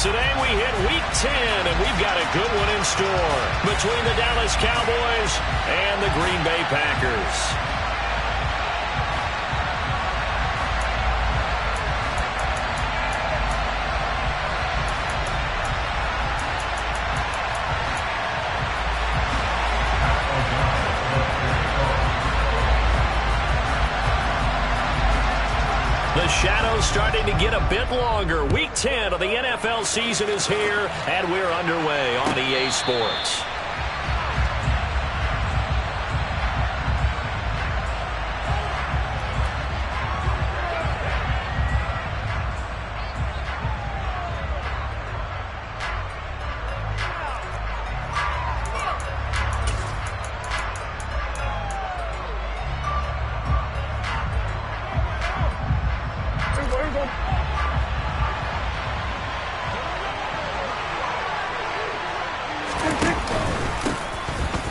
Today we hit Week 10, and we've got a good one in store between the Dallas Cowboys and the Green Bay Packers. The shadow's starting to get a bit longer. Week 10 of the NFL season is here, and we're underway on EA Sports.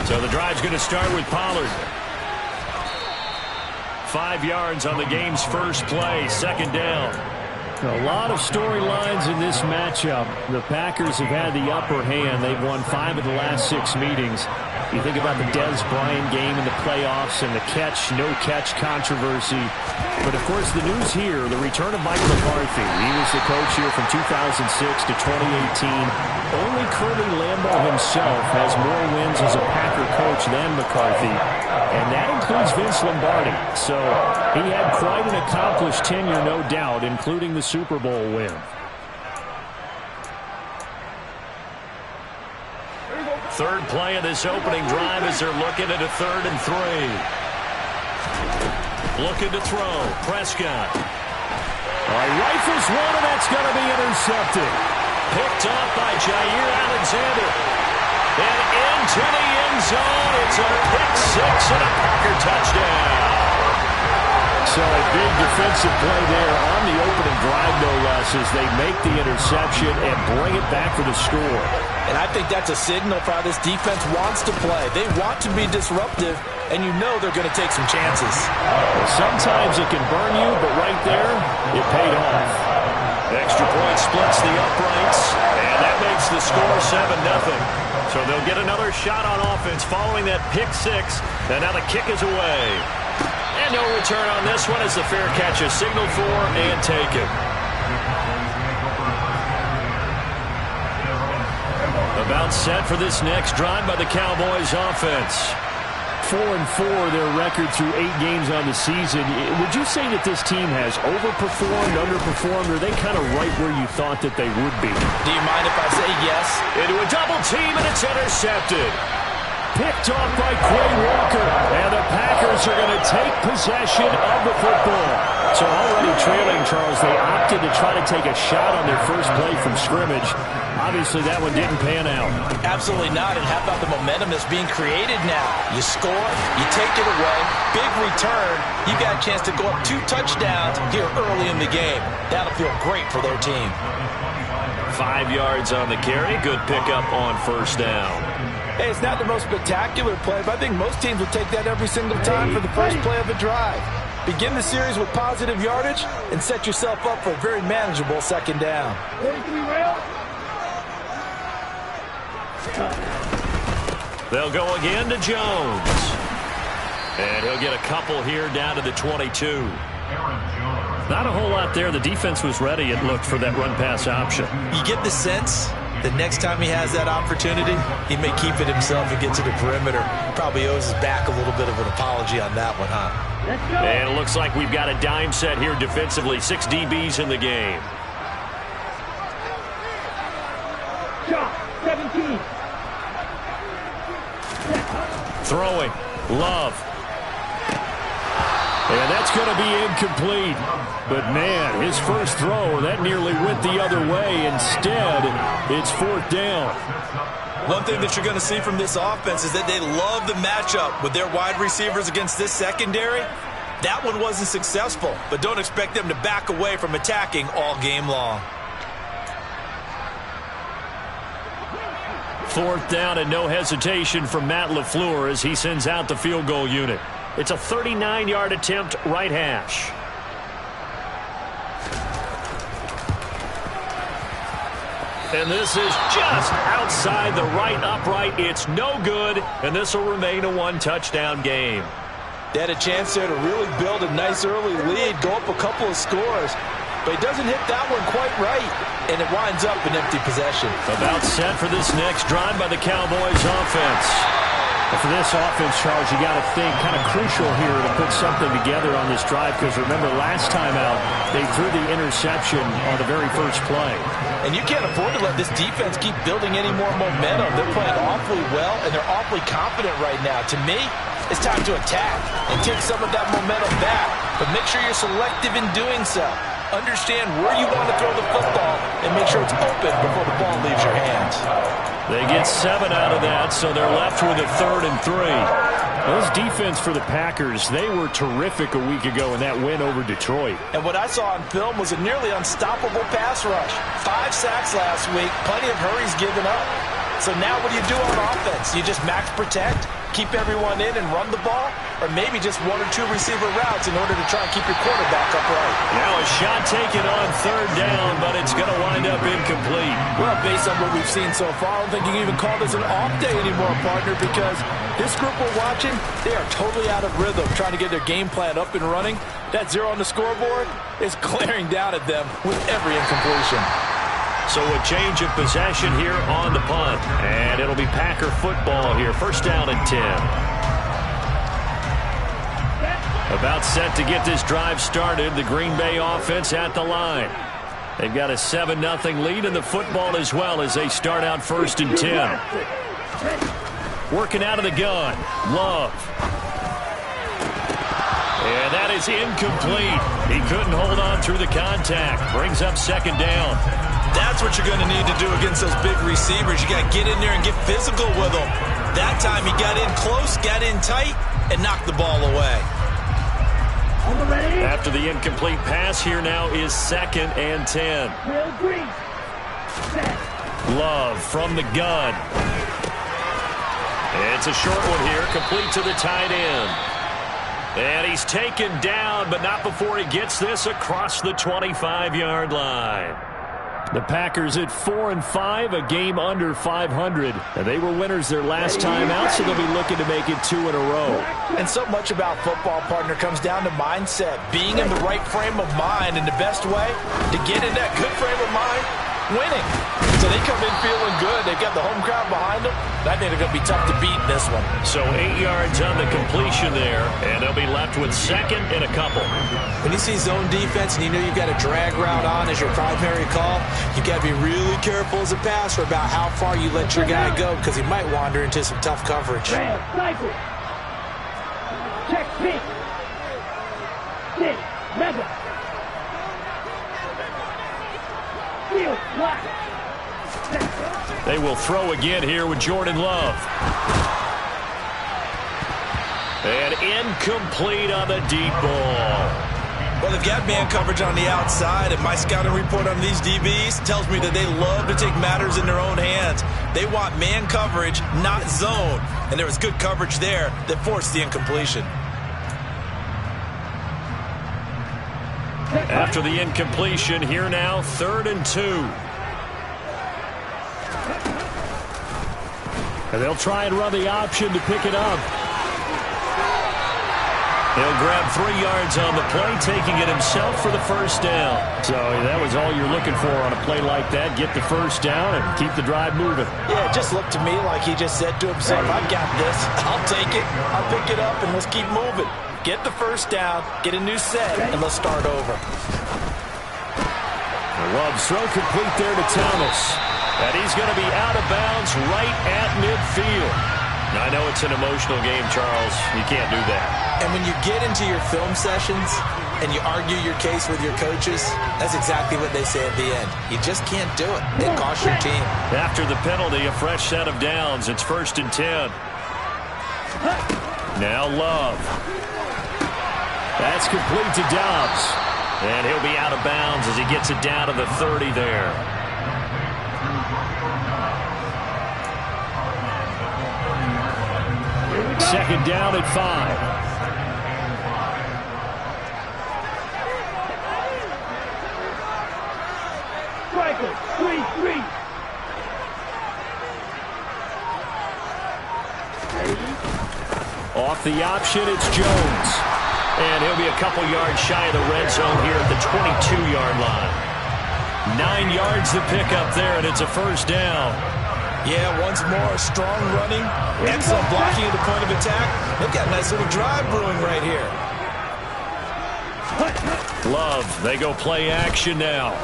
So the drive's going to start with Pollard. 5 yards on the game's first play, second down. A lot of storylines in this matchup. The Packers have had the upper hand. They've won 5 of the last 6 meetings. You think about the Dez Bryant game in the playoffs and the catch-no-catch controversy. But, of course, the news here, the return of Mike McCarthy. He was the coach here from 2006 to 2018. Only Curly Lambeau himself has more wins as a Packer coach than McCarthy, and that includes Vince Lombardi. So he had quite an accomplished tenure, no doubt, including the Super Bowl win. Third play of this opening drive as they're looking at a 3rd and 3. Looking to throw. Prescott. Rifles one, and that's going to be intercepted. Picked off by Jair Alexander. And into the end zone. It's a pick 6 and a Packer touchdown. So a big defensive play there on the opening drive, no less, as they make the interception and bring it back for the score. And I think that's a signal for how this defense wants to play. They want to be disruptive, and you know they're going to take some chances. Sometimes it can burn you, but right there, it paid off. Extra point splits the uprights, and that makes the score 7-0. So they'll get another shot on offense following that pick 6, and now the kick is away. And no return on this one as the fair catch is signaled for and taken. About set for this next drive by the Cowboys offense. 4-4 their record through 8 games on the season. Would you say that this team has overperformed, underperformed, or are they kind of right where you thought that they would be? Do you mind if I say yes? Into a double team, and it's intercepted. Picked off by Quay Walker, and the Packers are going to take possession of the football. So already trailing, Charles, they opted to try to take a shot on their first play from scrimmage. Obviously, that one didn't pan out. Absolutely not, and how about the momentum that's being created now? You score, you take it away, big return, you got a chance to go up 2 touchdowns here early in the game. That'll feel great for their team. 5 yards on the carry, good pickup on first down. Hey, it's not the most spectacular play, but I think most teams will take that every single time for the first play of a drive. Begin the series with positive yardage and set yourself up for a very manageable second down. They'll go again to Jones. And he'll get a couple here down to the 22. Not a whole lot there. The defense was ready, it looked, for that run-pass option. You get the sense the next time he has that opportunity, he may keep it himself and get to the perimeter. Probably owes his back a little bit of an apology on that one, huh? And it looks like we've got a dime set here defensively. 6 DBs in the game. 17. Throwing. Love. And that's going to be incomplete. But, man, his first throw, that nearly went the other way. Instead, it's 4th down. One thing that you're going to see from this offense is that they love the matchup with their wide receivers against this secondary. That one wasn't successful, but don't expect them to back away from attacking all game long. 4th down and no hesitation from Matt LaFleur as he sends out the field goal unit. It's a 39-yard attempt, right hash. And this is just outside the right upright. It's no good, and this will remain a one-touchdown game. They had a chance there to really build a nice early lead, go up a couple of scores. But he doesn't hit that one quite right, and it winds up an empty possession. About set for this next drive by the Cowboys offense. For this offense, Charles, you got to think kind of crucial here to put something together on this drive, because remember last time out they threw the interception on the very first play. And you can't afford to let this defense keep building any more momentum. They're playing awfully well, and they're awfully confident right now. To me, it's time to attack and take some of that momentum back, but make sure you're selective in doing so. Understand where you want to throw the football and make sure it's open before the ball leaves your hands. They get 7 out of that, so they're left with a 3rd and 3. Those defense for the Packers, they were terrific a week ago in that win over Detroit. And what I saw on film was a nearly unstoppable pass rush. 5 sacks last week, plenty of hurries given up. So now what do you do on offense? You just max protect, keep everyone in and run the ball, or maybe just 1 or 2 receiver routes in order to try and keep your quarterback upright. Now a shot taken on 3rd down, but it's going to wind up incomplete. Well, based on what we've seen so far, I don't think you can even call this an off day anymore, partner, because this group we're watching, they are totally out of rhythm trying to get their game plan up and running. That 0 on the scoreboard is glaring down at them with every incompletion. So a change of possession here on the punt. And it'll be Packer football here. 1st down and 10. About set to get this drive started. The Green Bay offense at the line. They've got a 7-0 lead in the football as well as they start out 1st and 10. Working out of the gun. Love. And that is incomplete. He couldn't hold on through the contact. Brings up 2nd down. That's what you're going to need to do against those big receivers. You got to get in there and get physical with them. That time he got in close, got in tight, and knocked the ball away. After the incomplete pass, here now is 2nd and 10. Love from the gun. It's a short one here, complete to the tight end. And he's taken down, but not before he gets this across the 25-yard line. The Packers at 4-5, a game under 500. And they were winners their last time out, so they'll be looking to make it 2 in a row. And so much about football, partner, comes down to mindset. Being in the right frame of mind, and the best way to get in that good frame of mind, winning. So they come in feeling good. They've got the home crowd behind them. And I think they're going to be tough to beat in this one. So 8 yards on the completion there, and they'll be left with 2nd and a couple. When you see zone defense and you know you've got a drag route on as your primary call, you've got to be really careful as a passer about how far you let your guy go, because he might wander into some tough coverage. Sniper. Check pick. Sit. Mega. Field. Block. They will throw again here with Jordan Love. And incomplete on the deep ball. Well, they've got man coverage on the outside, and my scouting report on these DBs tells me that they love to take matters in their own hands. They want man coverage, not zone. And there was good coverage there that forced the incompletion. After the incompletion, here now, 3rd and 2. And they'll try and run the option to pick it up. He'll grab 3 yards on the play, taking it himself for the 1st down. So that was all you're looking for on a play like that. Get the 1st down and keep the drive moving. Yeah, it just looked to me like he just said to himself, I've got this. I'll take it. I'll pick it up, and let's keep moving. Get the 1st down, get a new set, and let's start over. Love throw complete there to Thomas. And he's going to be out of bounds right at midfield. Now, I know it's an emotional game, Charles. You can't do that. And when you get into your film sessions and you argue your case with your coaches, that's exactly what they say at the end. You just can't do it. It costs your team. After the penalty, a fresh set of downs. It's 1st and 10. Now Love. That's complete to Dobbs. And he'll be out of bounds as he gets it down to the 30 there. Second down at 5. Striker. 3-3. Off the option, it's Jones. And he'll be a couple yards shy of the red zone here at the 22-yard line. 9 yards to pick up there, and it's a first down. Yeah, once more, strong running, excellent blocking at the point of attack. They've got a nice little drive brewing right here. Love, they go play action now.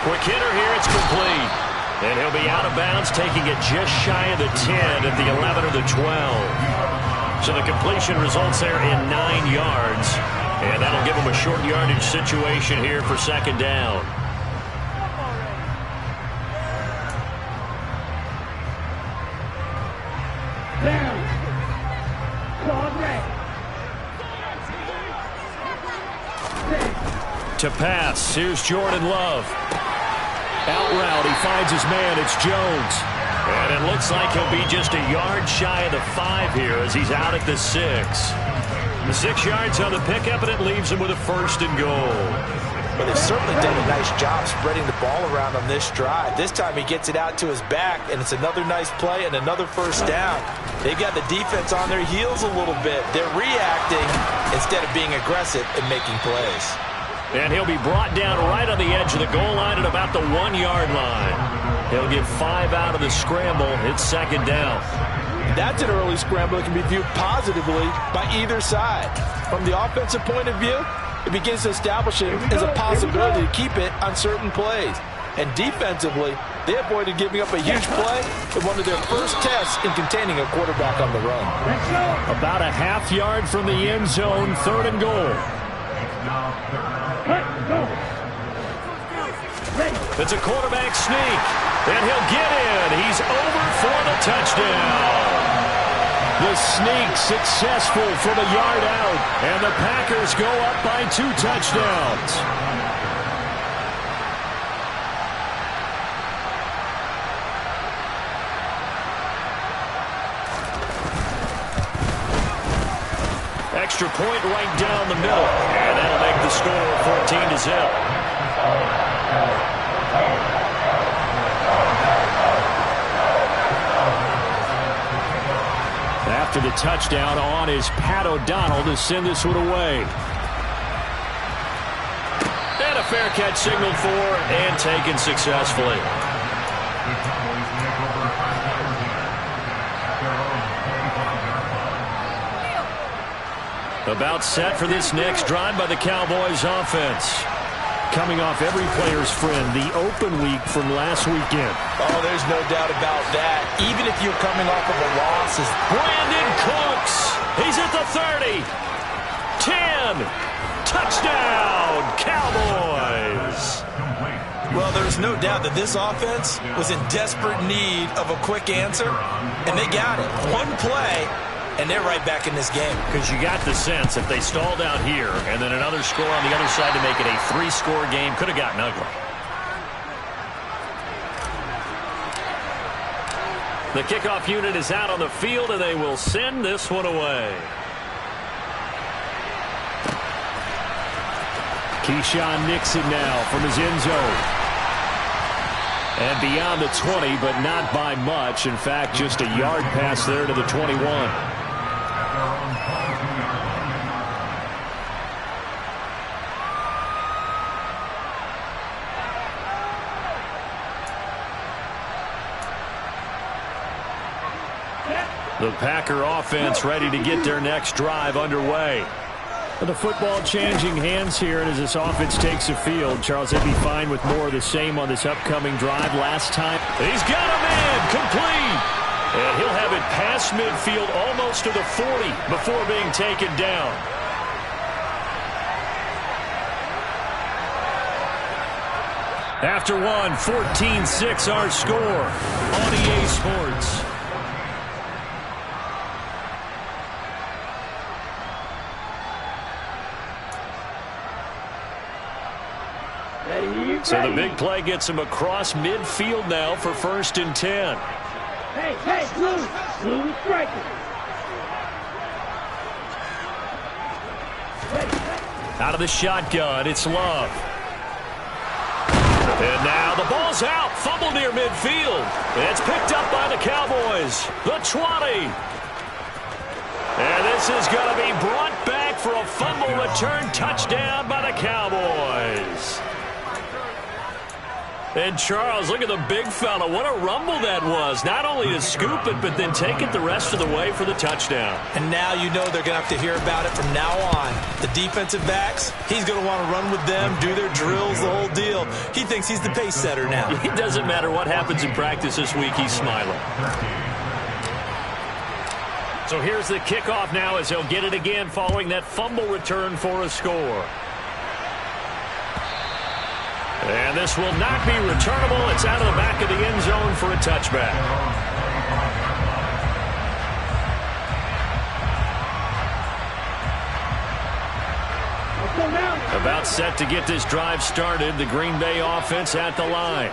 Quick hitter here, it's complete. And he'll be out of bounds, taking it just shy of the 10 at the 11 or the 12. So the completion results there in 9 yards. And that'll give him a short yardage situation here for second down. Down. Call red. To pass, here's Jordan Love. Out route, he finds his man, it's Jones. And it looks like he'll be just a yard shy of the 5 here as he's out at the 6. The 6 yards on the pickup, and it leaves him with a first and goal. But they've certainly done a nice job spreading the ball around on this drive. This time he gets it out to his back, and it's another nice play and another first down. They've got the defense on their heels a little bit. They're reacting instead of being aggressive and making plays. And he'll be brought down right on the edge of the goal line at about the 1-yard line. He'll get 5 out of the scramble. It's second down. That's an early scramble that can be viewed positively by either side. From the offensive point of view, it begins to establish it as a possibility to keep it on certain plays. And defensively, they avoided giving up a huge play in one of their first tests in containing a quarterback on the run. About a half yard from the end zone, third and goal. It's a quarterback sneak, and he'll get in. He's over for the touchdown. The sneak successful from a yard out, and the Packers go up by 2 touchdowns. Extra point right down the middle, and that'll make the score 14-0. After the touchdown, on is Pat O'Donnell to send this one away. And a fair catch signaled for and taken successfully. About set for this next drive by the Cowboys offense. Coming off every player's friend, the open week from last weekend. Oh, there's no doubt about that. Even if you're coming off of a loss. Brandon Cooks. He's at the 30. 10. Touchdown, Cowboys. Well, there's no doubt that this offense was in desperate need of a quick answer, and they got it. One play, and they're right back in this game. Because you got the sense if they stalled out here and then another score on the other side to make it a 3-score game, could have gotten ugly. The kickoff unit is out on the field, and they will send this one away. Keyshawn Nixon now from his end zone. And beyond the 20, but not by much. In fact, just a yard pass there to the 21. The Packer offense ready to get their next drive underway. The football changing hands here, and as this offense takes the field, Charles, they'd be fine with more of the same on this upcoming drive. Last time, he's got a man complete. And he'll have it past midfield almost to the 40 before being taken down. After one, 14-6 our score on EA Sports. So the big play gets him across midfield now for 1st and 10. Hey, Blue striker. Out of the shotgun, it's Love. And now the ball's out. Fumble near midfield. It's picked up by the Cowboys. The 20. And this is going to be brought back for a fumble return touchdown by the Cowboys. And Charles, look at the big fella. What a rumble that was. Not only to scoop it, but then take it the rest of the way for the touchdown. And now you know they're going to have to hear about it from now on. The defensive backs, he's going to want to run with them, do their drills, the whole deal. He thinks he's the pace setter now. It doesn't matter what happens in practice this week, he's smiling. So here's the kickoff now as he'll get it again following that fumble return for a score. And this will not be returnable. It's out of the back of the end zone for a touchback. About set to get this drive started. The Green Bay offense at the line.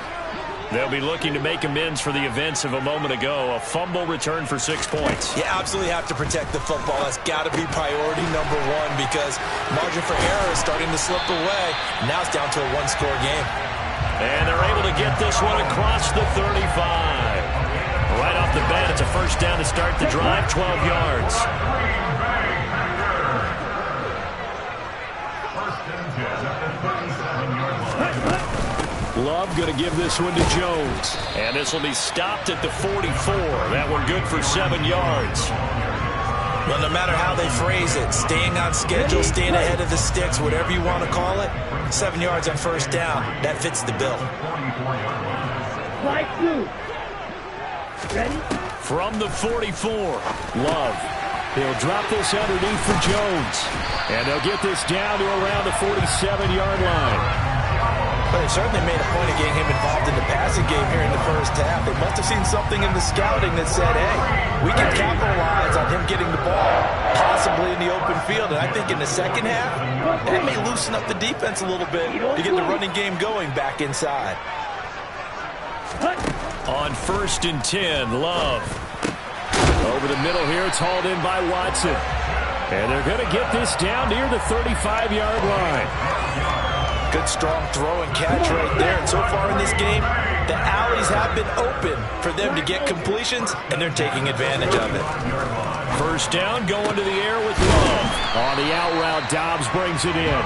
They'll be looking to make amends for the events of a moment ago. A fumble return for 6 points. You absolutely have to protect the football. That's got to be priority number one because margin for error is starting to slip away. Now it's down to a one-score game. And they're able to get this one across the 35. Right off the bat, it's a first down to start the drive, 12 yards. Love going to give this one to Jones. And this will be stopped at the 44. That one good for 7 yards. Well, no matter how they phrase it, staying on schedule, staying ahead of the sticks, whatever you want to call it, 7 yards on first down, that fits the bill. Slide 2. Ready? From the 44, Love. He'll drop this underneath for Jones. And they'll get this down to around the 47-yard line. But they certainly made a point of getting him involved in the passing game here in the first half. They must have seen something in the scouting that said, hey, we can capitalize on him getting the ball, possibly in the open field. And I think in the second half, that may loosen up the defense a little bit to get the running game going back inside. On 1st and 10, Love. Over the middle here, it's hauled in by Watson. And they're going to get this down near the 35-yard line. Good, strong throw and catch right there. And so far in this game, the alleys have been open for them to get completions, and they're taking advantage of it. First down, going to the air with Love. On the out route, Dobbs brings it in.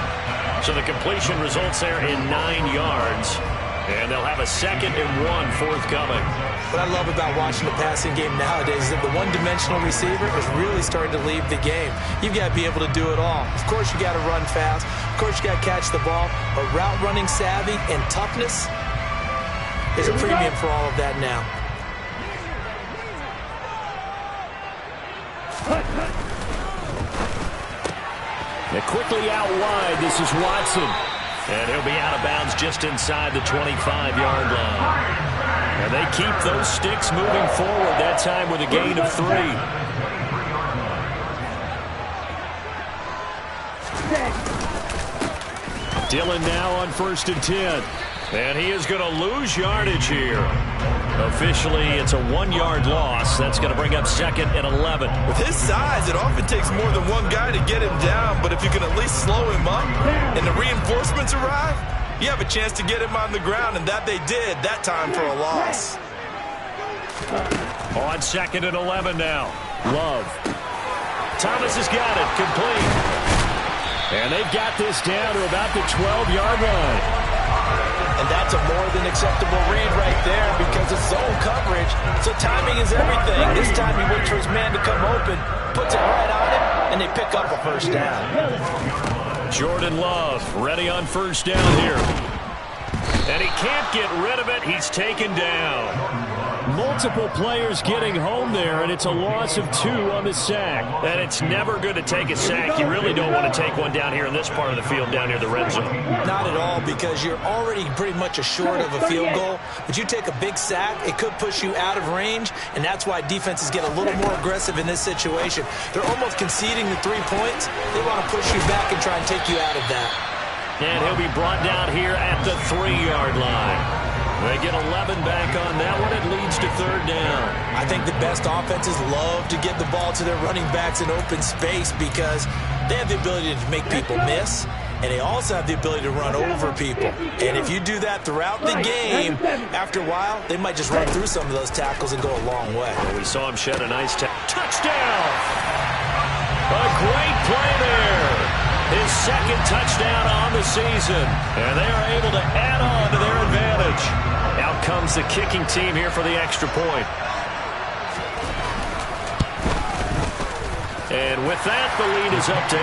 So the completion results there in 9 yards. And they'll have a 2nd and 1 forthcoming. What I love about watching the passing game nowadays is that the one-dimensional receiver is really starting to leave the game. You've got to be able to do it all. Of course, you got to run fast. Of course, you got to catch the ball. But route running savvy and toughness is a premium for all of that now. They're quickly out wide. This is Watson. And he'll be out of bounds just inside the 25-yard line. And they keep those sticks moving forward, that time with a gain of 3. Dillon now on 1st and 10. And he is going to lose yardage here. Officially, it's a 1-yard loss. That's going to bring up 2nd and 11. With his size, it often takes more than one guy to get him down. But if you can at least slow him up and the reinforcements arrive, you have a chance to get him on the ground. And that they did, that time for a loss. On 2nd and 11 now. Love. Thomas has got it. Complete. And they've got this down to about the 12-yard line. And that's a more than acceptable read right there because it's zone coverage. So timing is everything. This time he waits for his man to come open, puts it right on him, and they pick up a first down. Jordan Love ready on first down here. And he can't get rid of it. He's taken down. Multiple players getting home there, and it's a loss of 2 on the sack. And it's never good to take a sack. You really don't want to take one down here in this part of the field, down near the red zone. Not at all, because you're already pretty much assured of a field goal. But you take a big sack, it could push you out of range, and that's why defenses get a little more aggressive in this situation. They're almost conceding the 3 points. They want to push you back and try and take you out of that. And he'll be brought down here at the 3-yard line. They get 11 back on that one. It leads to 3rd down. I think the best offenses love to get the ball to their running backs in open space because they have the ability to make people miss, and they also have the ability to run over people. And if you do that throughout the game, after a while, they might just run through some of those tackles and go a long way. Well, we saw him shed a nice touchdown. A great play there. His second touchdown on the season. And they are able to add on to their advantage. Out comes the kicking team here for the extra point. And with that, the lead is up to 8.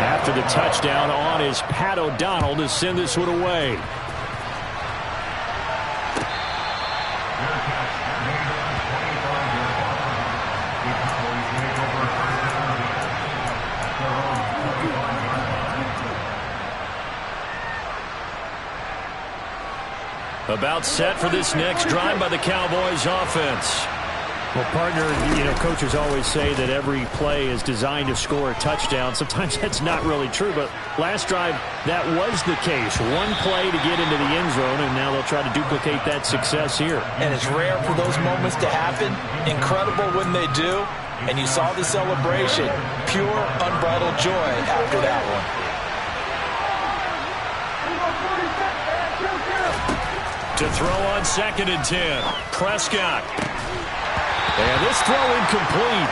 After the touchdown on is Pat O'Donnell to send this one away. About set for this next drive by the Cowboys offense. Well, partner, coaches always say that every play is designed to score a touchdown. Sometimes that's not really true, but last drive, that was the case. One play to get into the end zone, and now they'll try to duplicate that success here. And it's rare for those moments to happen. Incredible when they do. And you saw the celebration. Pure, unbridled joy after that one. To throw on 2nd and 10. Prescott. And this throw incomplete.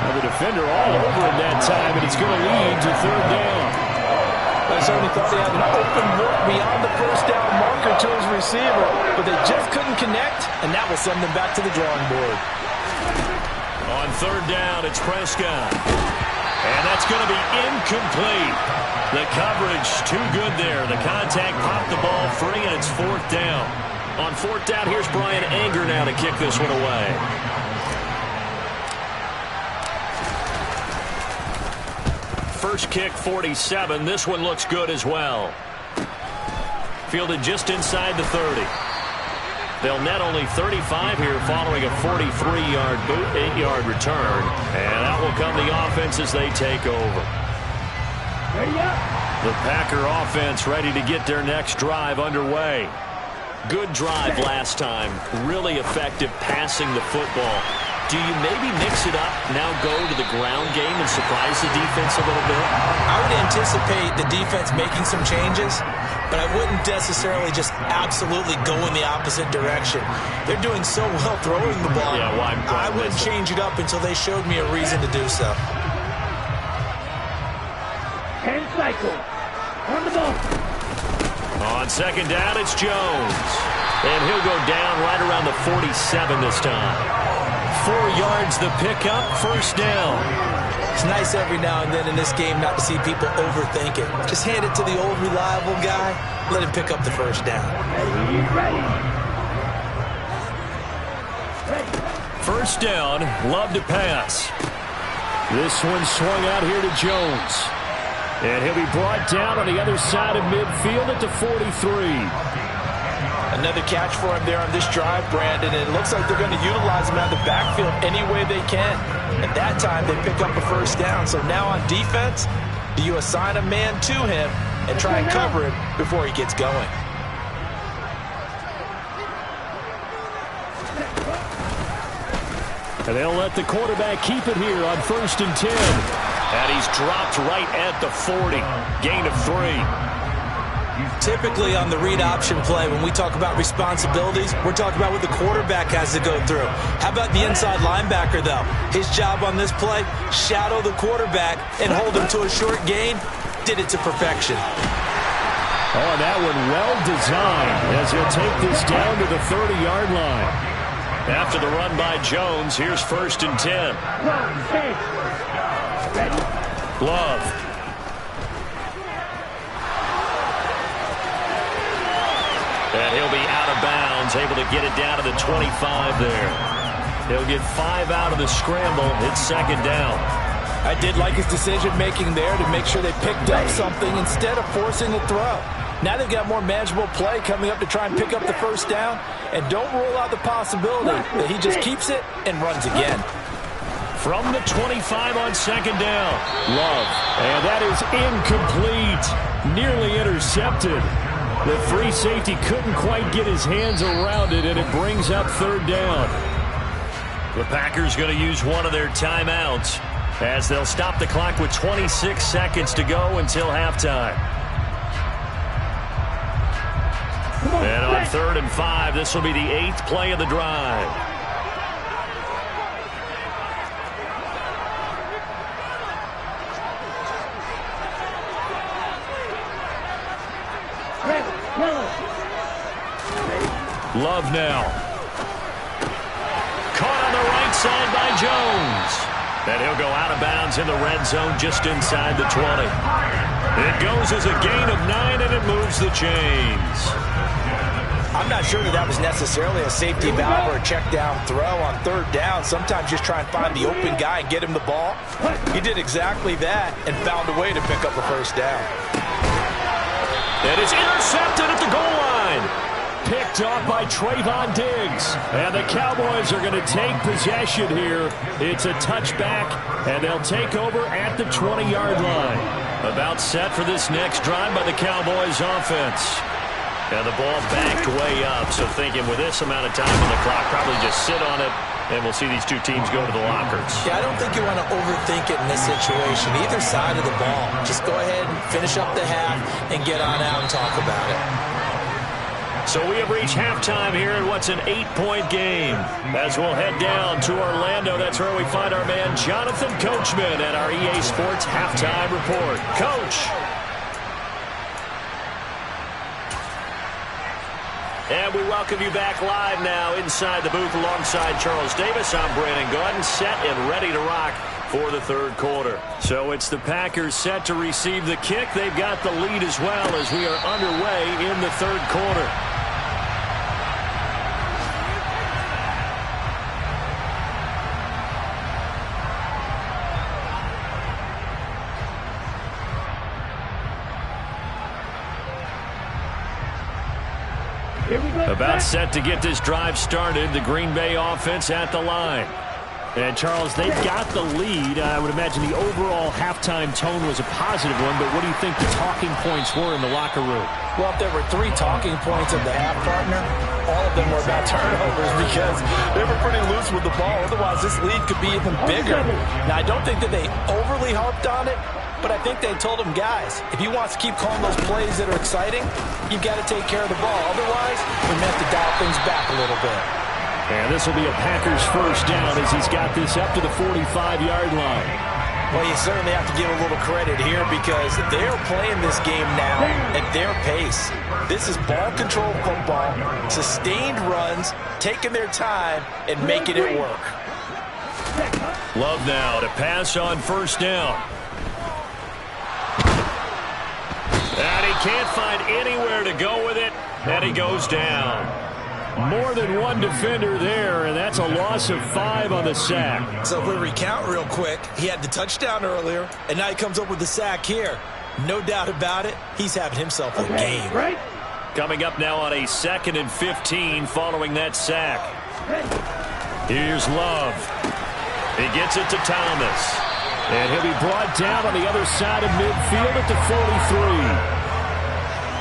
Now the defender all over him that time, and it's going to lead to 3rd down. I certainly thought they had an open look beyond the first down marker to his receiver, but they just couldn't connect, and that will send them back to the drawing board. On 3rd down, it's Prescott. And that's going to be incomplete. The coverage too good there. The contact popped the ball free, and it's 4th down. On 4th down, here's Brian Anger now to kick this one away. First kick, 47. This one looks good as well. Fielded just inside the 30. They'll net only 35 here following a 43-yard boot, 8-yard return. And out will come the offense as they take over. The Packer offense ready to get their next drive underway. Good drive last time. Really effective passing the football. Do you maybe mix it up, now go to the ground game and surprise the defense a little bit? I would anticipate the defense making some changes, but I wouldn't necessarily just absolutely go in the opposite direction. They're doing so well throwing the ball. Yeah, well, I wouldn't change it up until they showed me a reason to do so. Hand cycle. On the ball. On 2nd down, it's Jones. And he'll go down right around the 47 this time. 4 yards the pickup, 1st down. It's nice every now and then in this game not to see people overthink it. Just hand it to the old reliable guy. Let him pick up the 1st down. Ready. 1st down, Love to pass. This one swung out here to Jones. And he'll be brought down on the other side of midfield at the 43. Another catch for him there on this drive, Brandon, and it looks like they're going to utilize him out of the backfield any way they can. At that time, they pick up a 1st down. So now on defense, do you assign a man to him and try and cover him before he gets going? And they'll let the quarterback keep it here on 1st and 10. And he's dropped right at the 40. Gain of 3. Typically on the read option play, when we talk about responsibilities, we're talking about what the quarterback has to go through. How about the inside linebacker, though? His job on this play, shadow the quarterback and hold him to a short gain. Did it to perfection. Oh, that one well designed as he'll take this down to the 30-yard line. After the run by Jones, here's 1st and 10. Ready. Love. And he'll be out of bounds, able to get it down to the 25 there. He'll get 5 out of the scramble. It's 2nd down. I did like his decision-making there to make sure they picked up something instead of forcing a throw. Now they've got more manageable play coming up to try and pick up the 1st down. And don't rule out the possibility that he just keeps it and runs again. From the 25 on 2nd down. Love. And that is incomplete. Nearly intercepted. The free safety couldn't quite get his hands around it, and it brings up 3rd down. The Packers going to use one of their timeouts as they'll stop the clock with 26 seconds to go until halftime. And on 3rd and 5, this will be the 8th play of the drive. Love now. Caught on the right side by Jones. And he'll go out of bounds in the red zone just inside the 20. It goes as a gain of 9, and it moves the chains. I'm not sure that was necessarily a safety valve or a check down throw on 3rd down. Sometimes just try and find the open guy and get him the ball. He did exactly that and found a way to pick up a 1st down. And it's intercepted at the goal line. Picked off by Trayvon Diggs. And the Cowboys are going to take possession here. It's a touchback, and they'll take over at the 20-yard line. About set for this next drive by the Cowboys offense. And the ball backed way up, so thinking with this amount of time on the clock, probably just sit on it, and we'll see these two teams go to the lockers. Yeah, I don't think you want to overthink it in this situation. Either side of the ball. Just go ahead and finish up the half and get on out and talk about it. So we have reached halftime here in what's an 8-point game. As we'll head down to Orlando, that's where we find our man Jonathan Coachman at our EA Sports Halftime Report. Coach. And we welcome you back live now inside the booth alongside Charles Davis. I'm Brandon Gaudin, set and ready to rock for the 3rd quarter. So it's the Packers set to receive the kick. They've got the lead as well as we are underway in the 3rd quarter. About set to get this drive started. The Green Bay offense at the line. And, Charles, they've got the lead. I would imagine the overall halftime tone was a positive one, but what do you think the talking points were in the locker room? Well, if there were 3 talking points of the half, partner, all of them were about turnovers because they were pretty loose with the ball. Otherwise, this lead could be even bigger. Now, I don't think that they overly harped on it, but I think they told them, guys, if he wants to keep calling those plays that are exciting, you've got to take care of the ball. Otherwise, we may have to dial things back a little bit. And this will be a Packers 1st down as he's got this up to the 45-yard line. Well, you certainly have to give a little credit here because they're playing this game now at their pace. This is ball control football, sustained runs, taking their time, and making it work. Love now to pass on 1st down. And he can't find anywhere to go with it, and he goes down. More than one defender there, and that's a loss of 5 on the sack. So if we recount real quick, he had the touchdown earlier, and now he comes up with the sack here. No doubt about it, he's having himself a game. Right. Coming up now on a 2nd and 15 following that sack. Here's Love. He gets it to Thomas. And he'll be brought down on the other side of midfield at the 43.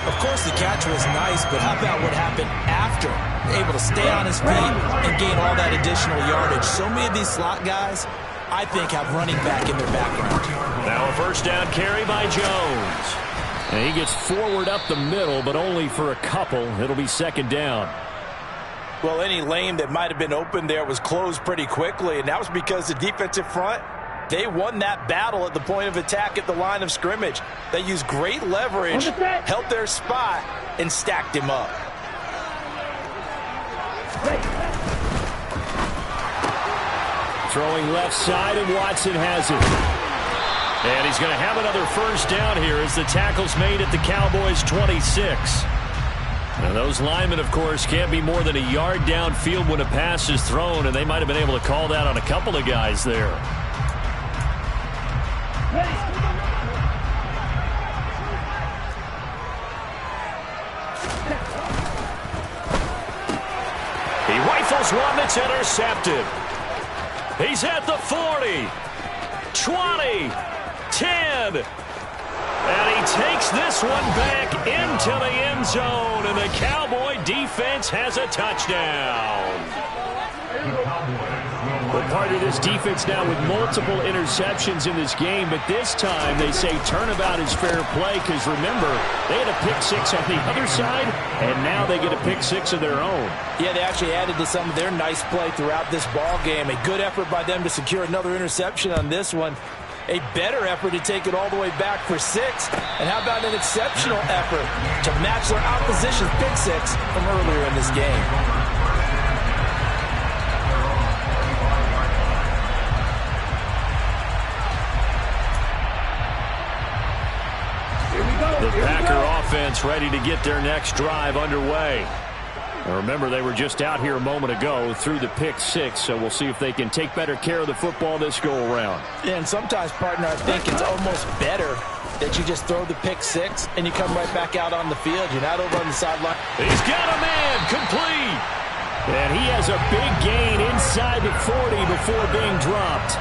Of course, the catch was nice, but how about what happened after? Able to stay on his feet and gain all that additional yardage. So many of these slot guys, I think, have running back in their background. Now a 1st down carry by Jones. And he gets forward up the middle, but only for a couple. It'll be 2nd down. Well, any lane that might have been open there was closed pretty quickly, and that was because the defensive front, they won that battle at the point of attack at the line of scrimmage. They used great leverage, held their spot, and stacked him up. Throwing left side, and Watson has it. And he's going to have another 1st down here as the tackle's made at the Cowboys' 26. Now those linemen, of course, can't be more than a yard downfield when a pass is thrown, and they might have been able to call that on a couple of guys there. He rifles one that's intercepted. He's at the 40, 20, 10. And he takes this one back into the end zone, and the Cowboy defense has a touchdown. Well, part of this defense now with multiple interceptions in this game, but this time they say turnabout is fair play because, remember, they had a pick six on the other side, and now they get a pick six of their own. Yeah, they actually added to some of their nice play throughout this ball game. A good effort by them to secure another interception on this one. A better effort to take it all the way back for 6. And how about an exceptional effort to match their opposition's pick six from earlier in this game? The Packer offense ready to get their next drive underway. Now remember, they were just out here a moment ago through the pick six, so we'll see if they can take better care of the football this go-around. And sometimes, partner, I think it's almost better that you just throw the pick six and you come right back out on the field. You're not over on the sideline. He's got a man complete. And he has a big gain inside the 40 before being dropped.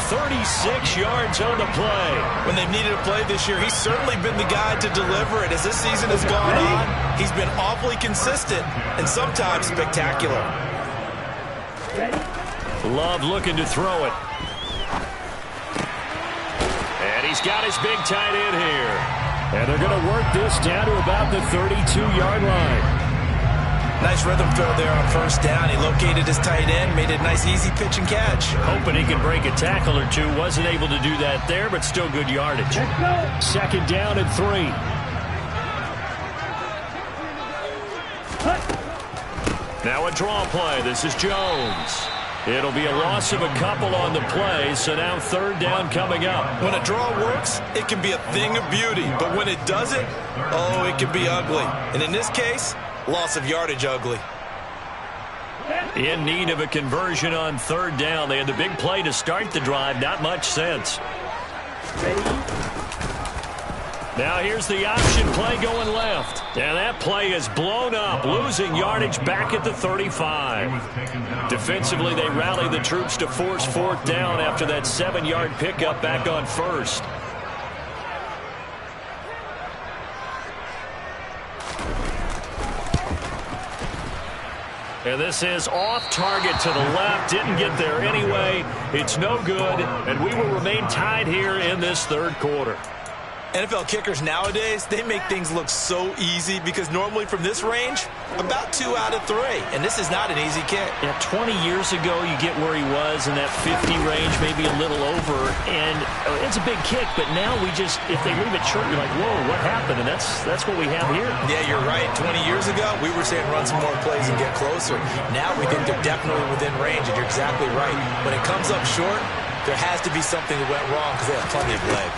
36 yards on the play. When they've needed a play this year, he's certainly been the guy to deliver it. As this season has gone on, he's been awfully consistent and sometimes spectacular. Love looking to throw it. And he's got his big tight end here. And they're going to work this down to about the 32-yard line. Nice rhythm throw there on first down. He located his tight end, made a nice easy pitch and catch. Hoping he can break a tackle or two. Wasn't able to do that there, but still good yardage. Second down and 3. Now a draw play. This is Jones. It'll be a loss of a couple on the play, so now third down coming up. When a draw works, it can be a thing of beauty. But when it doesn't, oh, it can be ugly. And in this case, loss of yardage ugly. In need of a conversion on third down. They had the big play to start the drive. Not much sense. Now here's the option play going left. And that play is blown up, losing yardage back at the 35. Defensively, they rally the troops to force fourth down after that 7-yard pickup back on first. And this is off target to the left. Didn't get there anyway. It's no good. And we will remain tied here in this third quarter. NFL kickers nowadays, they make things look so easy because normally from this range, about 2 out of 3. And this is not an easy kick. Yeah, 20 years ago, you get where he was in that 50 range, maybe a little over. And it's a big kick, but now we just, if they leave it short, you're like, whoa, what happened? And that's what we have here. Yeah, you're right. 20 years ago, we were saying run some more plays and get closer. Now we think they're definitely within range, and you're exactly right. When it comes up short, there has to be something that went wrong because they have plenty of leg.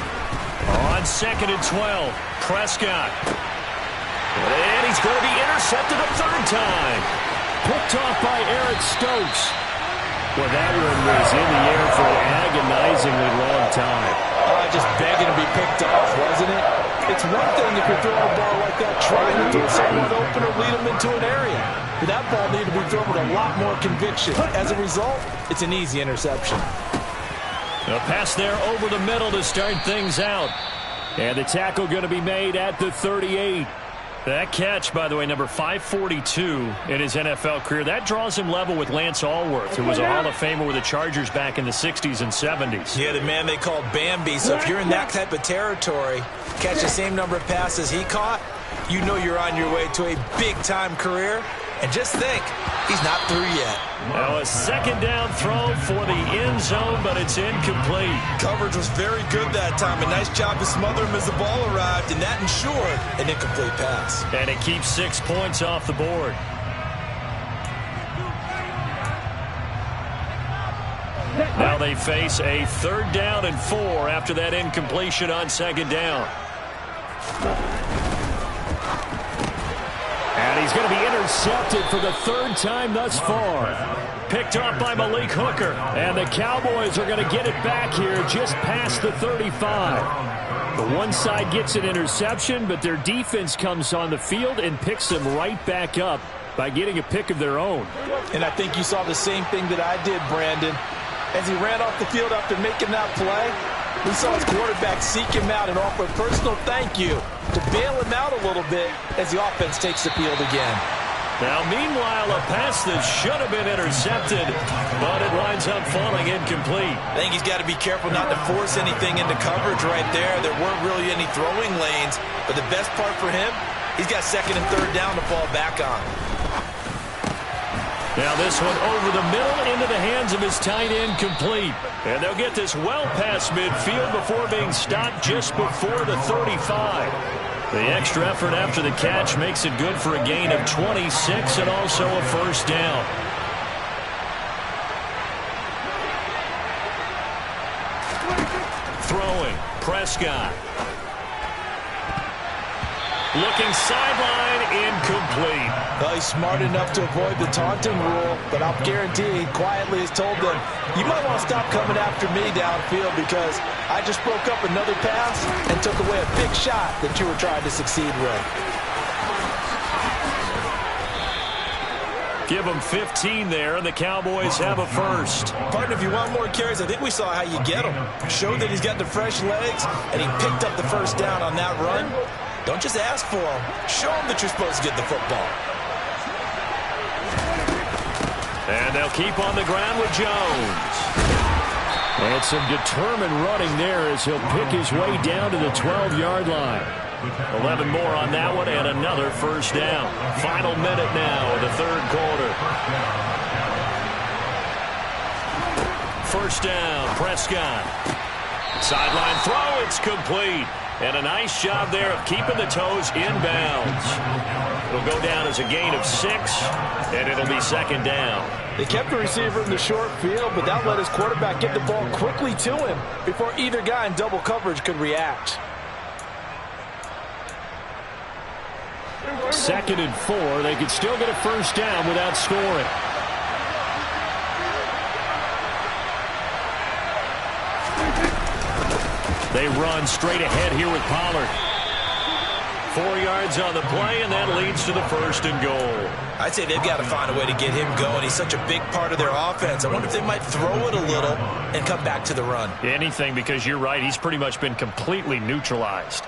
On second and 12, Prescott. And he's going to be intercepted a third time. Picked off by Eric Stokes. Well, that one was in the air for an agonizingly long time. Just begging to be picked off, wasn't it? It's one thing if you're throwing a ball like that, trying to throw someone open or lead them into an area. But that ball needed to be thrown with a lot more conviction. As a result, it's an easy interception. A pass there over the middle to start things out. And the tackle going to be made at the 38. That catch, by the way, number 542 in his NFL career. That draws him level with Lance Allworth, who was a Hall of Famer with the Chargers back in the 60s and 70s. Yeah, the man they called Bambi. So if you're in that type of territory, catch the same number of passes he caught, you know you're on your way to a big-time career. And just think, he's not through yet. Now a second down throw for the end zone, but it's incomplete. Coverage was very good that time. A nice job to smother him as the ball arrived, and that ensured an incomplete pass. And it keeps 6 points off the board. Now they face a third down and 4 after that incompletion on second down. And he's going to be intercepted for the third time thus far. Picked off by Malik Hooker. And the Cowboys are going to get it back here just past the 35. The one side gets an interception, but their defense comes on the field and picks them right back up by getting a pick of their own. And I think you saw the same thing that I did, Brandon. As he ran off the field after making that play, we saw his quarterback seek him out and offer a personal thank you to bail him out a little bit as the offense takes the field again. Now, meanwhile, a pass that should have been intercepted, but it winds up falling incomplete. I think he's got to be careful not to force anything into coverage right there. There weren't really any throwing lanes, but the best part for him, he's got second and third down to fall back on. Now this one over the middle into the hands of his tight end, complete. And they'll get this well past midfield before being stopped just before the 35. The extra effort after the catch makes it good for a gain of 26 and also a first down. Throwing, Prescott. Looking sideline, incomplete. Well, he's smart enough to avoid the taunting rule, but I'll guarantee he quietly has told them, you might want to stop coming after me downfield because I just broke up another pass and took away a big shot that you were trying to succeed with. Give them 15 there, and the Cowboys have a first. Partner, if you want more carries, I think we saw how you get them. Showed that he's got the fresh legs, and he picked up the first down on that run. Don't just ask for them. Show them that you're supposed to get the football. And they'll keep on the ground with Jones. And some determined running there as he'll pick his way down to the 12-yard line. 11 more on that one and another first down. Final minute now of the third quarter. First down, Prescott. Sideline throw, it's complete. And a nice job there of keeping the toes inbounds. It'll go down as a gain of 6, and it'll be second down. They kept the receiver in the short field, but that let his quarterback get the ball quickly to him before either guy in double coverage could react. Second and 4. They could still get a first down without scoring. They run straight ahead here with Pollard. 4 yards on the play, and that leads to the first and goal. I'd say they've got to find a way to get him going. He's such a big part of their offense. I wonder if they might throw it a little and come back to the run. Anything, because you're right. He's pretty much been completely neutralized.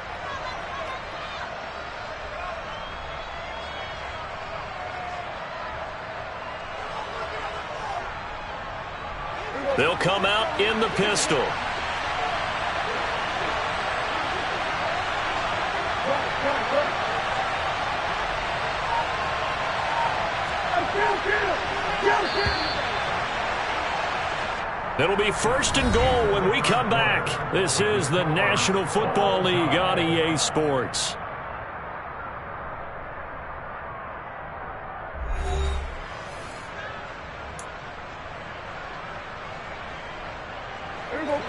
They'll come out in the pistol. It'll be first and goal when we come back. This is the National Football League on EA Sports.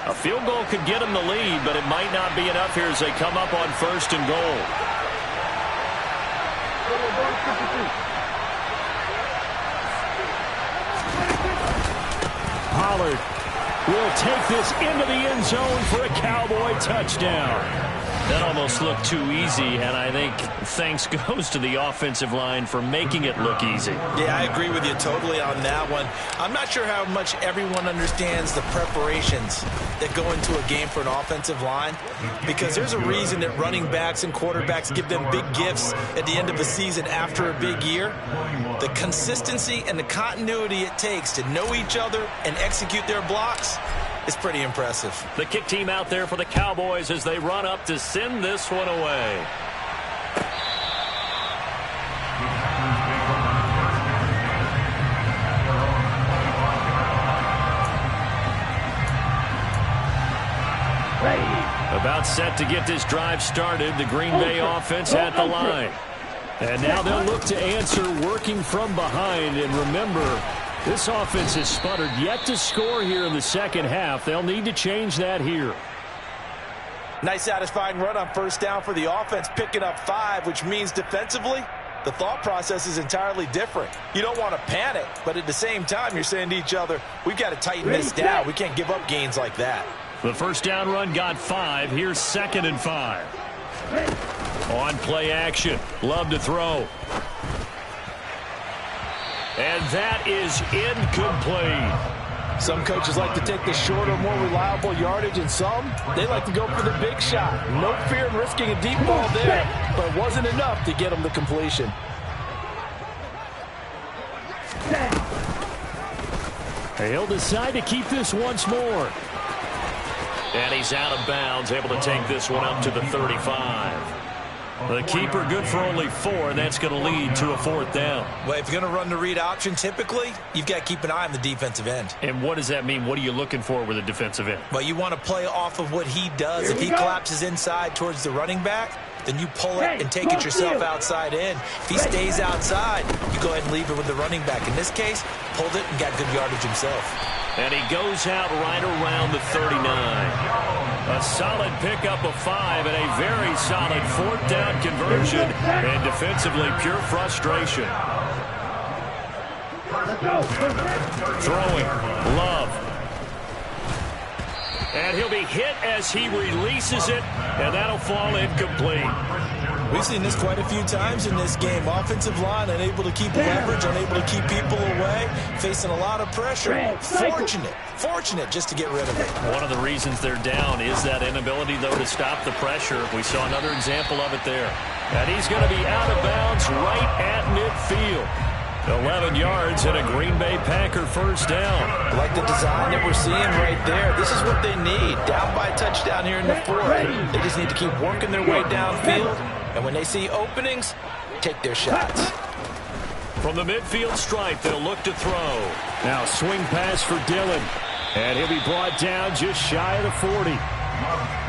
A field goal could get them the lead, but it might not be enough here as they come up on first and goal. Pollard will take this into the end zone for a Cowboy touchdown. That almost looked too easy, and I think thanks goes to the offensive line for making it look easy. Yeah, I agree with you totally on that one. I'm not sure how much everyone understands the preparations that go into a game for an offensive line, because there's a reason that running backs and quarterbacks give them big gifts at the end of a season after a big year. The consistency and the continuity it takes to know each other and execute their blocks is pretty impressive. The kick team out there for the Cowboys as they run up to send this one away. About set to get this drive started, the Green Bay offense at the line. And now they'll look to answer working from behind. And remember, this offense has sputtered yet to score here in the second half. They'll need to change that here. Nice satisfying run on first down for the offense, picking up 5, which means defensively, the thought process is entirely different. You don't want to panic, but at the same time, you're saying to each other, we've got to tighten this down. We can't give up gains like that. The first down run got 5. Here's second and 5. On play action. Love to throw. And that is incomplete. Some coaches like to take the shorter, more reliable yardage, and some, they like to go for the big shot. No fear in risking a deep ball there, but it wasn't enough to get them the completion. He'll decide to keep this once more. And he's out of bounds, able to take this one up to the 35. The keeper good for only 4, and that's going to lead to a 4th down. Well, if you're going to run the read option, typically, you've got to keep an eye on the defensive end. And what does that mean? What are you looking for with a defensive end? Well, you want to play off of what he does. If he collapses inside towards the running back, then you pull it and take it yourself outside in. If he stays outside, you go ahead and leave it with the running back. In this case, pulled it and got good yardage himself. And he goes out right around the 39. A solid pickup of 5 and a very solid 4th down conversion. And defensively, pure frustration. Throwing. Love. And he'll be hit as he releases it, and that'll fall incomplete. We've seen this quite a few times in this game. Offensive line unable to keep leverage, unable to keep people away, facing a lot of pressure. Fortunate just to get rid of it. One of the reasons they're down is that inability, though, to stop the pressure. We saw another example of it there. And he's going to be out of bounds right at midfield. 11 yards and a Green Bay Packer 1st down. I like the design that we're seeing right there. This is what they need. Down by a touchdown here in the 4th. They just need to keep working their way downfield. And when they see openings, take their shots. From the midfield stripe, they'll look to throw. Now swing pass for Dillon. And he'll be brought down just shy of the 40.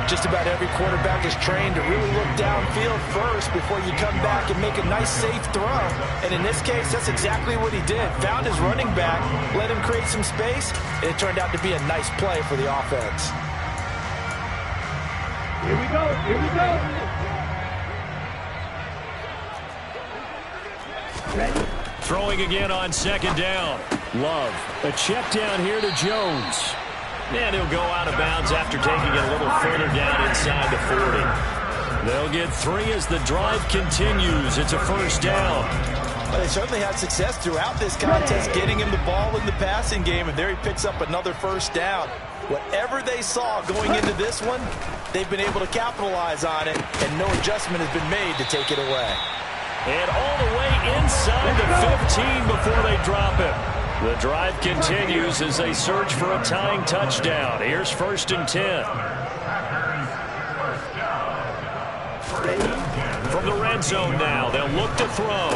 Just about every quarterback is trained to really look downfield first before you come back and make a nice, safe throw. And in this case, that's exactly what he did. Found his running back, let him create some space, and it turned out to be a nice play for the offense. Here we go. Here we go. Ready. Throwing again on 2nd down. Love. A check down here to Jones. And he'll go out of bounds after taking it a little further down inside the 40. They'll get 3 as the drive continues. It's a 1st down. Well, they certainly had success throughout this contest, getting him the ball in the passing game, and there he picks up another 1st down. Whatever they saw going into this one, they've been able to capitalize on it, and no adjustment has been made to take it away. And all the way inside the 15 before they drop it. The drive continues as they search for a tying touchdown. Here's 1st and 10. From the red zone now, they'll look to throw.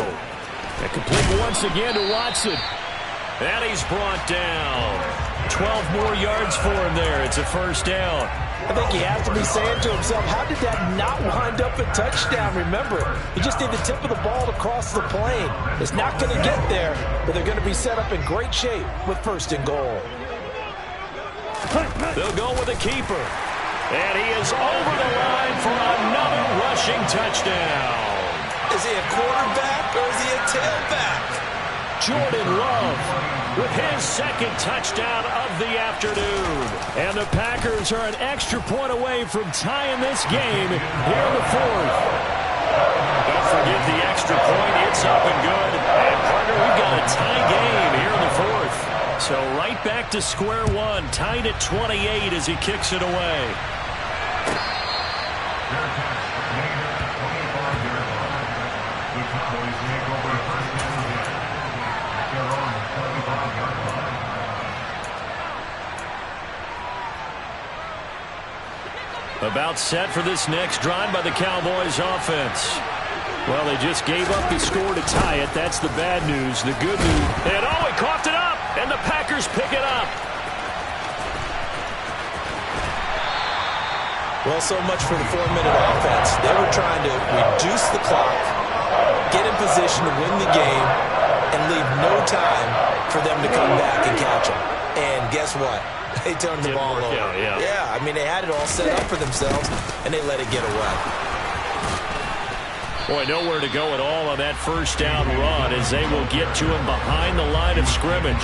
And complete once again to Watson. And he's brought down. 12 more yards for him there. It's a 1st down. I think he has to be saying to himself, how did that not wind up a touchdown? Remember, he just need the tip of the ball to cross the plane. It's not going to get there, but they're going to be set up in great shape with 1st and goal. They'll go with the keeper. And he is over the line for another rushing touchdown. Is he a quarterback or is he a tailback? Jordan Love with his 2nd touchdown of the afternoon. And the Packers are an extra point away from tying this game here in the 4th. Don't forget the extra point. It's up and good. And, partner, we've got a tie game here in the 4th. So right back to square one, tied at 28 as he kicks it away. About set for this next drive by the Cowboys offense. Well, they just gave up the score to tie it. That's the bad news. The good news. And he coughed it up, and the Packers pick it up. Well, so much for the 4-minute offense. They were trying to reduce the clock, get in position to win the game, and leave no time for them to come back and catch them. And guess what? They turned the ball over. Yeah, I mean, they had it all set up for themselves, and they let it get away. Boy, nowhere to go at all on that 1st down run as they will get to him behind the line of scrimmage.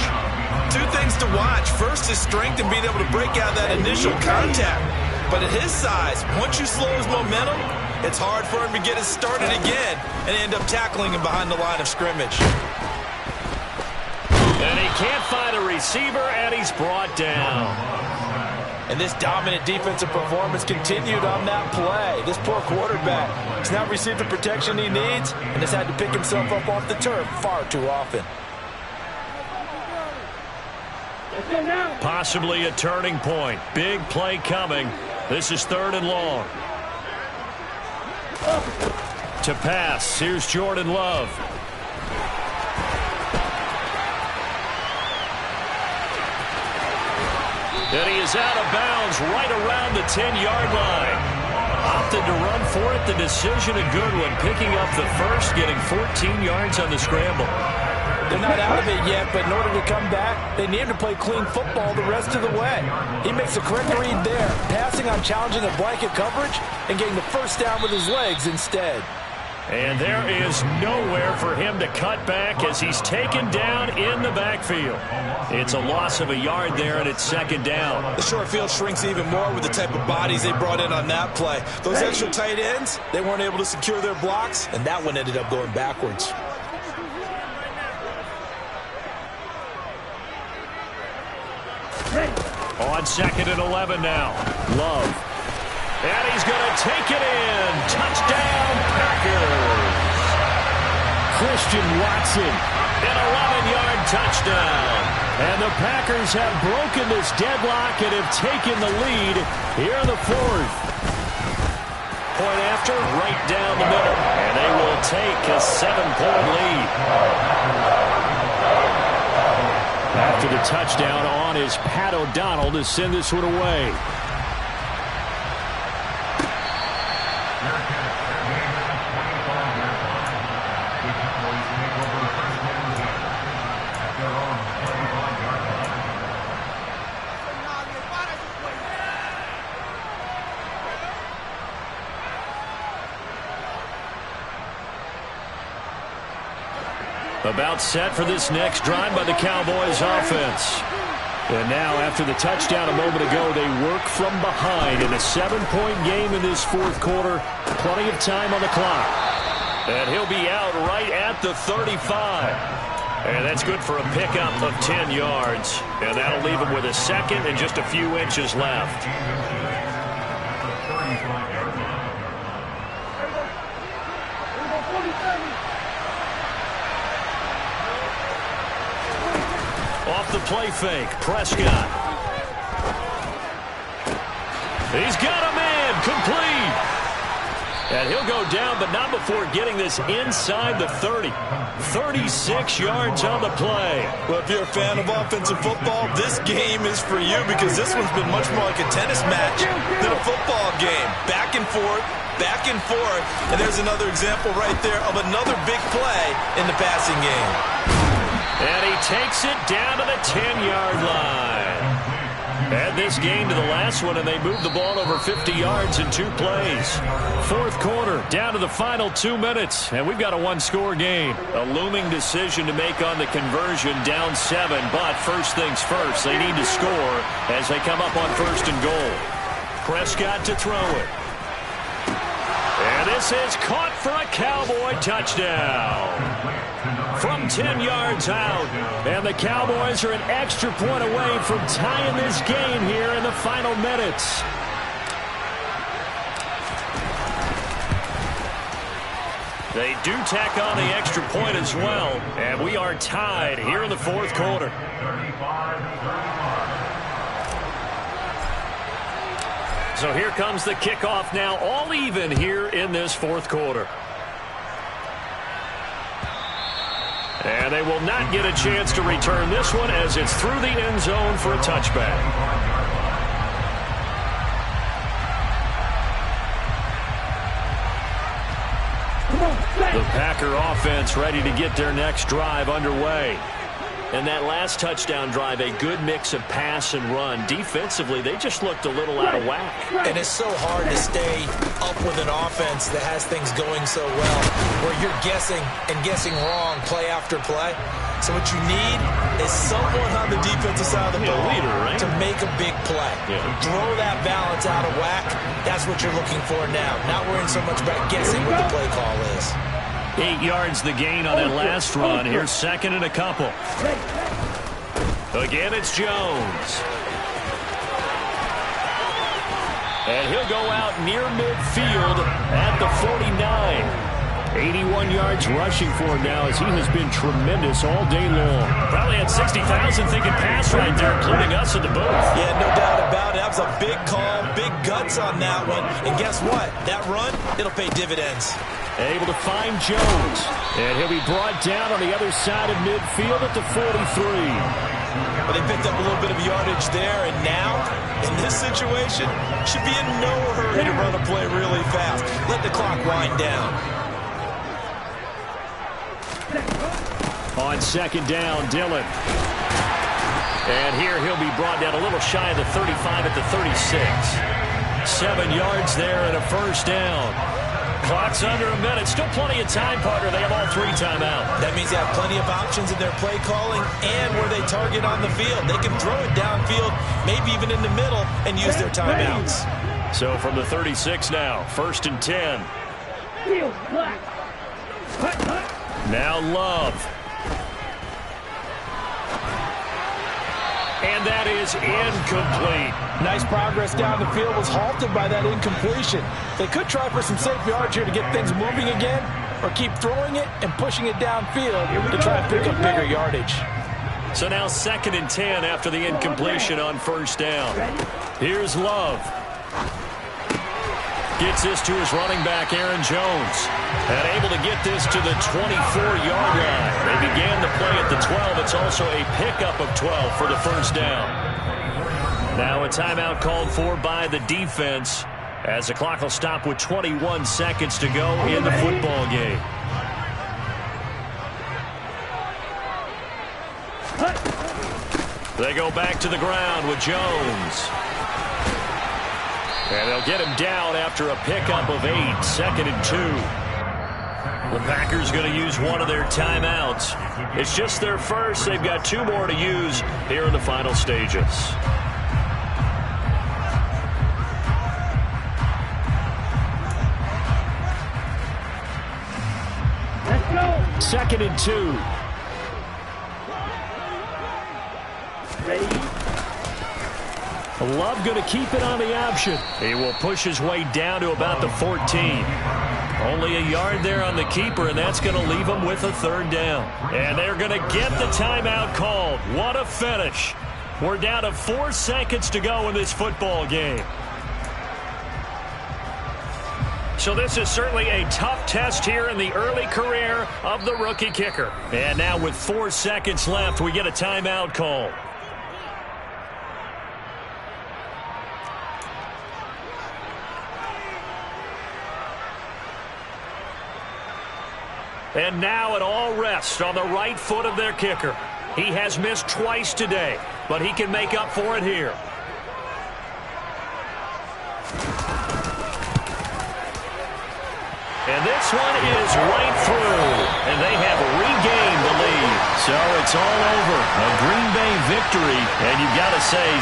2 things to watch. First is strength and being able to break out that initial contact. But at his size, once you slow his momentum, it's hard for him to get it started again and end up tackling him behind the line of scrimmage. And he can't find a receiver, and he's brought down. And this dominant defensive performance continued on that play. This poor quarterback has not received the protection he needs and has had to pick himself up off the turf far too often. Let's go now. Possibly a turning point. Big play coming. This is 3rd and long. To pass, here's Jordan Love. And he is out of bounds right around the 10-yard line. Opted to run for it. The decision a good one. Picking up the first, getting 14 yards on the scramble. They're not out of it yet, but in order to come back, they need to play clean football the rest of the way. He makes a correct read there, passing on challenging a blanket coverage and getting the first down with his legs instead. And there is nowhere for him to cut back as he's taken down in the backfield. It's a loss of a yard there, and it's 2nd down. The short field shrinks even more with the type of bodies they brought in on that play. Those extra tight ends, they weren't able to secure their blocks, and that one ended up going backwards. On 2nd and 11 now. Love. And he's going to take it in. Touchdown, Packers. Christian Watson. An 11-yard touchdown. And the Packers have broken this deadlock and have taken the lead here in the 4th. Point after, right down the middle. And they will take a 7-point lead. After the touchdown on is Pat O'Donnell to send this one away. About set for this next drive by the Cowboys offense. And now, after the touchdown a moment ago, they work from behind in a 7-point game in this 4th quarter. Plenty of time on the clock. And he'll be out right at the 35. And that's good for a pickup of 10 yards. And that'll leave him with a 2nd and just a few inches left. Off the play fake, Prescott. He's got a man, complete. And he'll go down, but not before getting this inside the 30. 36 yards on the play. Well, if you're a fan of offensive football, this game is for you because this one's been much more like a tennis match than a football game. Back and forth, and there's another example right there of another big play in the passing game. And he takes it down to the 10-yard line. Add this game to the last one, and they moved the ball over 50 yards in 2 plays. 4th quarter, down to the final 2 minutes, and we've got a 1-score game. A looming decision to make on the conversion, down 7, but first things first, they need to score as they come up on 1st and goal. Prescott to throw it. And this is caught for a Cowboy touchdown. From 10 yards out, and the Cowboys are an extra point away from tying this game here in the final minutes. They do tack on the extra point as well, and we are tied here in the 4th quarter. So here comes the kickoff now, all even here in this 4th quarter. And they will not get a chance to return this one as it's through the end zone for a touchback. The Packer offense ready to get their next drive underway. And that last touchdown drive, a good mix of pass and run. Defensively, they just looked a little out of whack. And it's so hard to stay up with an offense that has things going so well, where you're guessing and guessing wrong play after play. So what you need is someone on the defensive side of the ball leader, right? to make a big play. Yeah. Throw that balance out of whack. That's what you're looking for now. Not worrying so much about guessing what the play call is. 8 yards the gain on that last run. Here's 2nd and a couple. Again, it's Jones. And he'll go out near midfield at the 49. 81 yards rushing for him now as he has been tremendous all day long. Probably had 60,000 thinking pass right there, including us in the booth. Yeah, no doubt about it. That was a big call, big guts on that one. And guess what? That run, it'll pay dividends. Able to find Jones. And he'll be brought down on the other side of midfield at the 43. But they picked up a little bit of yardage there, and now, in this situation, should be in no hurry to run a play really fast. Let the clock wind down. On second down, Dillon. And here he'll be brought down a little shy of the 35 at the 36. 7 yards there and a first down. Clock's under a minute. Still plenty of time, partner. They have all 3 timeouts. That means they have plenty of options in their play calling and where they target on the field. They can throw it downfield, maybe even in the middle, and use their timeouts. So from the 36 now, 1st and 10. Now Love. And that is incomplete. Nice progress down the field was halted by that incompletion. They could try for some safe yards here to get things moving again, or keep throwing it and pushing it downfield to try and pick up bigger yardage. So now 2nd and 10 after the incompletion on 1st down. Here's Love. Gets this to his running back, Aaron Jones. And able to get this to the 24-yard line. They began the play at the 12. It's also a pickup of 12 for the first down. Now a timeout called for by the defense as the clock will stop with 21 seconds to go in the football game. They go back to the ground with Jones. And they'll get him down after a pickup of 8, 2nd and 2. The Packers going to use one of their timeouts. It's just their first. They've got 2 more to use here in the final stages. Let's go. 2nd and 2. Ready? Love going to keep it on the option. He will push his way down to about the 14. Only a yard there on the keeper, and that's going to leave him with a 3rd down. And they're going to get the timeout called. What a finish. We're down to 4 seconds to go in this football game. So this is certainly a tough test here in the early career of the rookie kicker. And now with 4 seconds left, we get a timeout call. And now it all rests on the right foot of their kicker. He has missed twice today, but he can make up for it here. And this one is right through, and they have regained the lead. So it's all over. A Green Bay victory, and you've got to say,